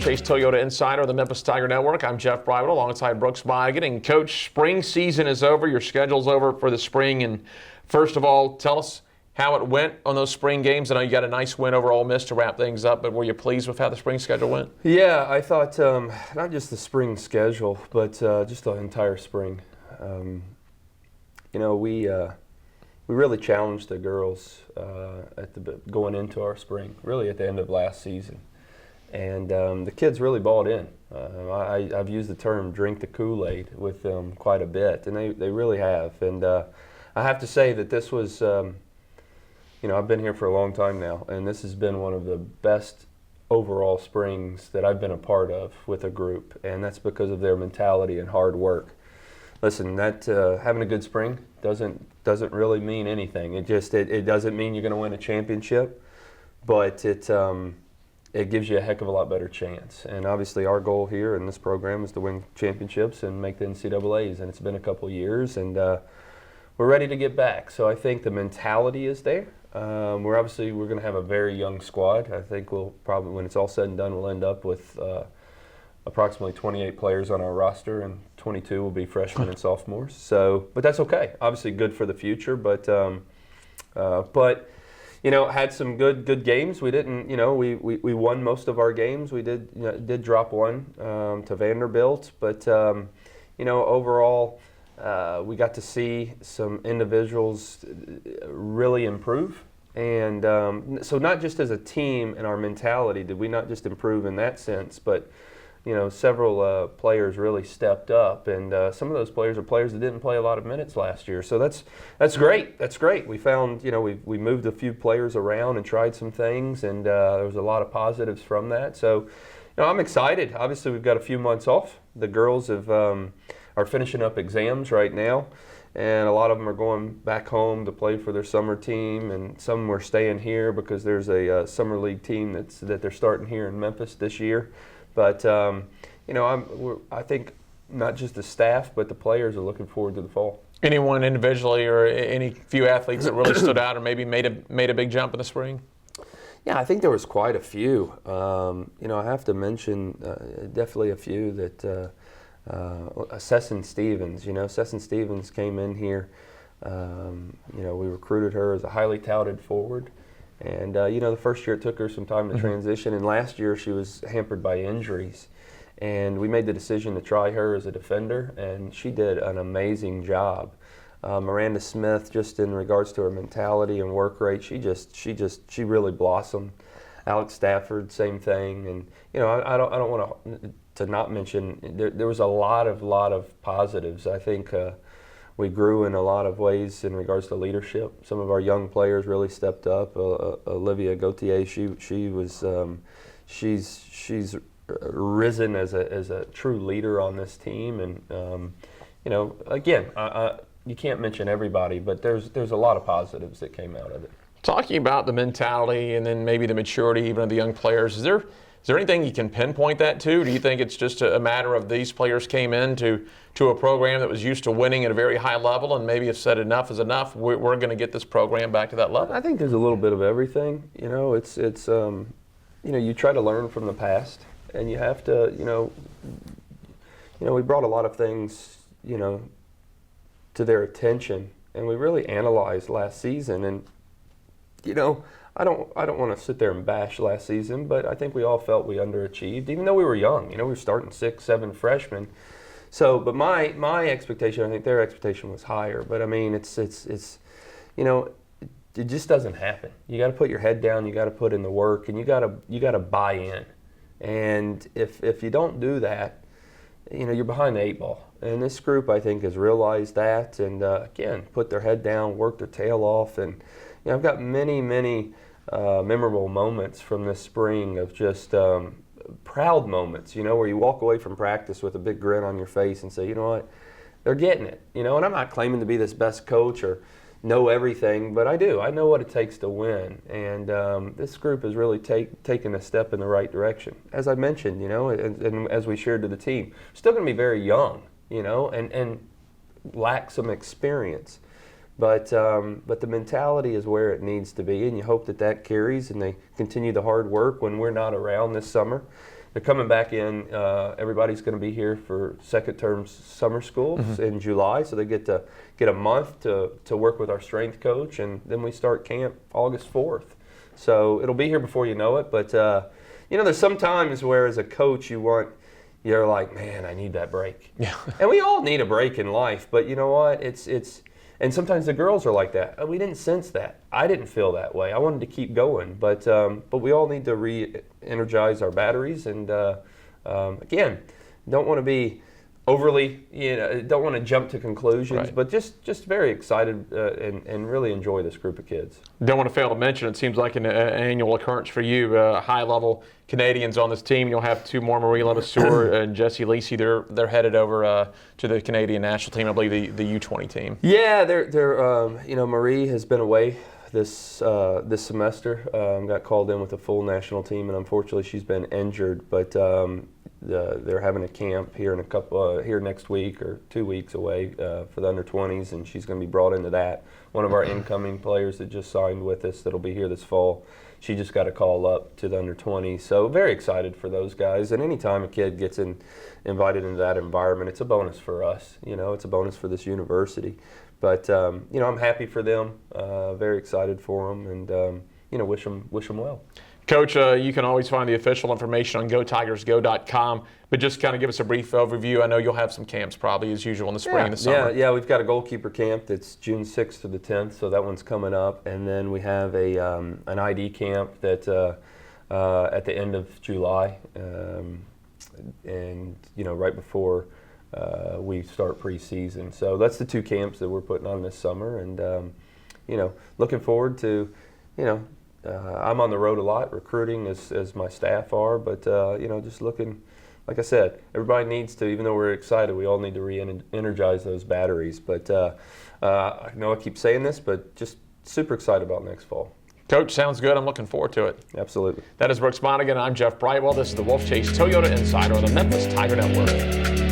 Wolfchase Toyota Insider of the Memphis Tiger Network. I'm Jeff Bridwell alongside Brooks Bygott. And Coach, spring season is over. Your schedule's over for the spring. And first of all, tell us how it went on those spring games. I know you got a nice win over Ole Miss to wrap things up, but were you pleased with how the spring schedule went? Yeah, I thought not just the spring schedule, but just the entire spring. We really challenged the girls going into our spring, really at the end of last season. And the kids really bought in. I've used the term drink the Kool-Aid with them quite a bit, and they really have. And I have to say that this was, I've been here for a long time now, and this has been one of the best overall springs that I've been a part of with a group, and that's because of their mentality and hard work. Listen, that having a good spring doesn't really mean anything. It doesn't mean you're going to win a championship, but it gives you a heck of a lot better chance. And obviously our goal here in this program is to win championships and make the NCAAs, and it's been a couple years, and we're ready to get back. So I think the mentality is there. We're going to have a very young squad. I think we'll probably, when it's all said and done, we'll end up with approximately 28 players on our roster, and 22 will be freshmen and sophomores. So, but that's okay. Obviously, good for the future. But had some good games. We didn't, we won most of our games. We did drop one to Vanderbilt, but overall, we got to see some individuals really improve. And so not just as a team and our mentality did we not just improve in that sense, but several players really stepped up, and some of those players are players that didn't play a lot of minutes last year. So that's great. That's great. We found, we moved a few players around and tried some things, and there was a lot of positives from that. So, I'm excited. Obviously, we've got a few months off. The girls are finishing up exams right now, and a lot of them are going back home to play for their summer team, and some are staying here because there's a summer league team that they're starting here in Memphis this year. But, I think not just the staff, but the players are looking forward to the fall. Anyone individually or any few athletes that really stood out or maybe made a big jump in the spring? Yeah, I think there was quite a few. I have to mention definitely a few that Sesson Stevens. Sesson Stevens came in here. We recruited her as a highly touted forward. And, the first year it took her some time to transition, and last year she was hampered by injuries. And we made the decision to try her as a defender, and she did an amazing job. Miranda Smith, just in regards to her mentality and work rate, she really blossomed. Alex Stafford, same thing. And, I don't want to not mention, there was a lot of positives. I think we grew in a lot of ways in regards to leadership. Some of our young players really stepped up. Olivia Gauthier, she's risen as a true leader on this team. And again, you can't mention everybody, but there's a lot of positives that came out of it. Talking about the mentality and then maybe the maturity even of the young players, is there anything you can pinpoint that to? Do you think it's just a matter of these players came into a program that was used to winning at a very high level and maybe have said enough is enough, we're going to get this program back to that level? I think there's a little bit of everything. It's you try to learn from the past, and you have to, we brought a lot of things, to their attention, and we really analyzed last season. And, I don't want to sit there and bash last season, but I think we all felt we underachieved, even though we were young. We were starting 6, 7 freshmen. So, but my expectation, I think their expectation was higher. But I mean, it's it just doesn't happen. You got to put your head down. You got to put in the work, and you got to buy in. And if you don't do that, you're behind the 8 ball. And this group, I think, has realized that, and again, put their head down, work their tail off, and I've got many memorable moments from this spring of just proud moments, where you walk away from practice with a big grin on your face and say, you know what, they're getting it, and I'm not claiming to be this best coach or know everything, but I do. I know what it takes to win, and this group has really taken a step in the right direction. As I mentioned, and as we shared to the team, still going to be very young, and lack some experience. But the mentality is where it needs to be, and you hope that carries and they continue the hard work when we're not around this summer. they're coming back in. Everybody's going to be here for second term summer school in July, so they get a month to work with our strength coach, and then we start camp August 4th. So it'll be here before you know it. But there's some times where as a coach you're like, man, I need that break. Yeah. And we all need a break in life, but you know what? And sometimes the girls are like that. We didn't sense that. I didn't feel that way. I wanted to keep going, but we all need to re-energize our batteries. And again, don't want to be overly, don't want to jump to conclusions, right. but just very excited and really enjoy this group of kids. Don't want to fail to mention, it seems like an annual occurrence for you. High-level Canadians on this team. You'll have two more, Marie Levasseur and Jessie Lisi. They're headed over to the Canadian national team, I believe the U20 team. Yeah, they're Marie has been away this semester. Got called in with the full national team, and unfortunately she's been injured. But they're having a camp here in here next week or 2 weeks away for the under-20s, and she's going to be brought into that. One of our incoming players that just signed with us that'll be here this fall, she just got a call up to the under-20s. So very excited for those guys. And anytime a kid gets invited into that environment, it's a bonus for us. It's a bonus for this university. But I'm happy for them. Very excited for them, and wish them well. Coach, you can always find the official information on GoTigersGo.com, but just kind of give us a brief overview. I know you'll have some camps probably as usual in the spring and the summer. Yeah, we've got a goalkeeper camp that's June 6th to the 10th, so that one's coming up. And then we have an ID camp that at the end of July, and right before we start preseason. So that's the two camps that we're putting on this summer, and looking forward to I'm on the road a lot, recruiting as my staff are, but just looking, like I said, everybody needs to, even though we're excited, we all need to re-energize those batteries. But I know I keep saying this, but just super excited about next fall. Coach, sounds good. I'm looking forward to it. Absolutely. That is Brooks Monaghan. I'm Jeff Brightwell. This is the Wolfchase Toyota Insider on the Memphis Tiger Network.